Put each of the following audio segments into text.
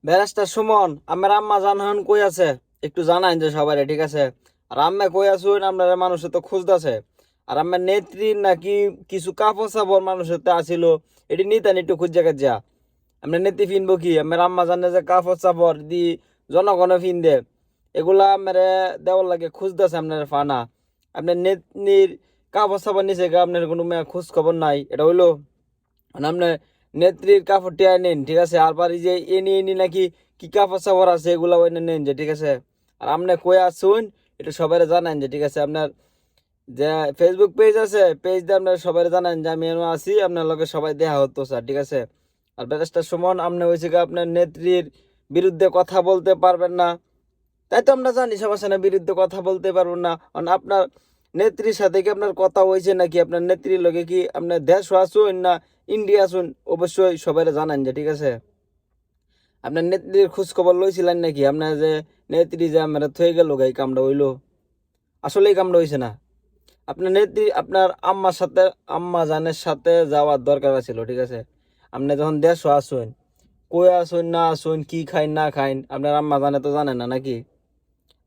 Barrister Suman, আমার আম্মা জানহান কই আছে? একটু জানাইন যে সবাই, ঠিক আছে? আর আম্মা কই আছুন? আপনার মানুষে তো খুঁজতেছে। আর আমার নেত্রী নাকি কিছু কাপড় চাপড় মানুষের তো আসিল, এটি নিতেন একটু খুঁজে কাজা। আমরা নেত্রী ফিনবো কি? আমার আম্মা জানে যে কাপড় চাপড় দি জনগণে ফিন দে, এগুলা আমার দেওয়ার লাগে খুঁজতেছে আপনার ফানা। আপনার নেত্রীর কাপড় চাপড় নিচে আপনার কোনো খোঁজ খবর নাই, এটা হইলো? মানে আপনার নেত্রীর কাপড় টিয়া নেন, ঠিক আছে? আর পারি যে এনি এনি নাকি কি কাপড় চাপড় আছে এগুলা ওইনে নেন যে, ঠিক আছে? আর আপনি কই আসুন এটা সবাই জানান যে, ঠিক আছে? আপনার যে ফেসবুক পেজ আছে, পেজ দিয়ে আপনার সবাই জানান যে আমি এনে আছি, আপনার লগে সবাই দেখা হতো স্যার, ঠিক আছে? আর ব্যারিস্টার সুমন, আপনি হয়েছে কি আপনার নেত্রীর বিরুদ্ধে কথা বলতে পারবেন না, তাই তো আমরা জানি সবার সামনে বিরুদ্ধে কথা বলতে পারবো না। কারণ আপনার নেত্রীর সাথে কি আপনার কথা হয়েছে নাকি? আপনার নেত্রীর লগে কি আপনার দেশ আসুন না ইন্ডিয়া আসুন, অবশ্যই সবাই জানান যে, ঠিক আছে? আপনার নেত্রীর খোঁজ খবর লইছিলেন নাকি? আপনার যে নেত্রী যে আমরা থয়ে গেল এই কামটা হইলো? আসলে এই কামটা হয়েছে না। আপনার নেত্রী আপনার আম্মার সাথে, আম্মা জানের সাথে যাওয়ার দরকার ছিল, ঠিক আছে? আপনি যখন দেশ আসুন, কই আসুন না আসুন, কি খাইন না খাইন, আপনার আম্মা জানে তো জানে না নাকি?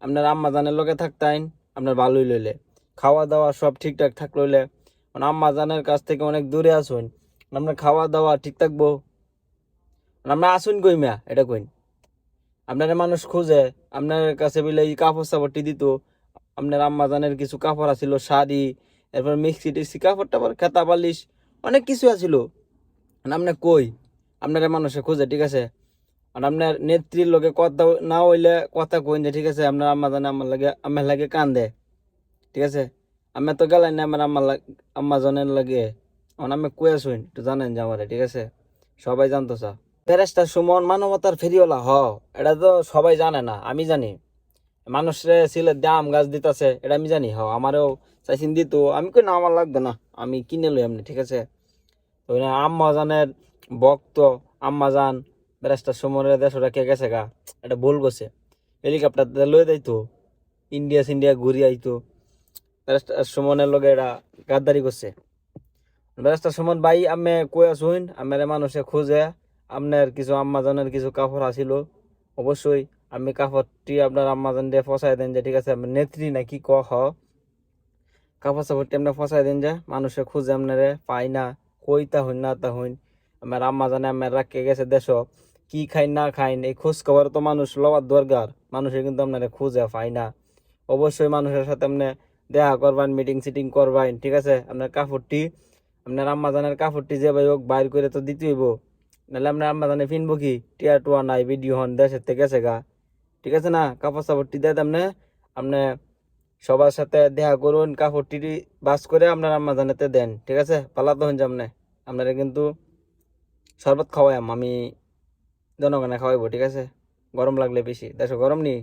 আপনার আম্মা জানের লগে থাকতেন, আপনার ভালোই লইলে খাওয়া দাওয়া সব ঠিকঠাক থাক লইলে। মানে আম্মা জানের কাছ থেকে অনেক দূরে আসুন, আপনার খাওয়া দাওয়া ঠিক থাকবো? আমরা আসুন কই মিয়া, এটা কইন। আপনার মানুষ খুঁজে, আপনার কাছে বলে এই কাপড় চাপড়টি দিত। আপনার আম্মা জানের কিছু কাপড় আছিল, শাড়ি, এরপর মিক্সি টিক্সি কাপড় টাপড়, খেতা বালিশ, অনেক কিছু আছিল। আপনি কই? আপনার মানুষে খুঁজে, ঠিক আছে? আর আপনার নেত্রীর লগে কথা না হইলে কথা কইন যে, ঠিক আছে? আপনার আম্মা জানে আমার লাগে কান দেয়, ঠিক আছে? আমি তো গেলাই না আমার আম্মা জনের লাগে। এখন আমি কই আসুন একটু জানেন যে আমারে, ঠিক আছে? সবাই জানতো চা ফেরেস্তার সুমন মানবতার ফেরিওয়ালা এটা তো সবাই জানে না, আমি জানি। মানুষরে সিলেট দাম গাছ দিতেছে, এটা আমি জানি। আমারও চাইছিন দিত, আমি কই না আমার লাগবে না, আমি কিনে লই এমনি, ঠিক আছে? তো আম্মা জানের ভক্ত, আম্মা জান ফেরেস্তার সুমনের দেশটা কে গেছে গা, এটা ভুল করছে। হেলিকপ্টার লয়ে যাইতো, ইন্ডিয়া সিন্ডিয়া ঘুরি আইতো, ফেরেস্তার সুমনের লগে এটা গাদ্দারি করছে। ফেরেস্তার সুমন ভাই, আমি কই আসুন? আমার মানুষে খুঁজে, আপনার কিছু আম্মাজানের কিছু কাপড় আসিল, অবশ্যই আমি কাপড়টি আপনার আম্মাজান দিয়ে ফসাই দেন যে, ঠিক আছে? আপনার নেত্রী নাকি কাপড় চাপড়টি আপনার ফসাই দেন যে, মানুষে খুঁজে আপনারে পাই না, কই তা হইন না তা হইন। আমার আম্মাজানে আমার রাখকে গেছে দেশ, কি খাইন না খাইন এই খোঁজ খবর তো মানুষ লওয়ার দরকার। মানুষে কিন্তু আপনারে খুঁজে পাই না। অবশ্যই মানুষের সাথে আপনি দেখা করবেন, মিটিং সিটিং করবেন, ঠিক আছে? আপনার কাপড়টি, আপনার আম্মাজানের কাপড়টি যে ভাই হোক বাইর করে তো দিতে হইব, নাহলে আপনার আম্মাজানে ফিনবো কি? টিয়া টুয়া নাই, ভিডিও হন দেশের থেকে গেছে গা, ঠিক আছে না? কাপড় চাপড়টি দেয় আপনি, আপনি সবার সাথে দেখা করুন, কাপড়টি বাস করে আপনার আম্মাজানেতে দেন, ঠিক আছে? পালাতে হন যে আপনি, আপনারা কিন্তু শরবত খাওয়াই আমি জনগণে খাওয়াইবো, ঠিক আছে? গরম লাগলে বেশি, দেশে গরম নি।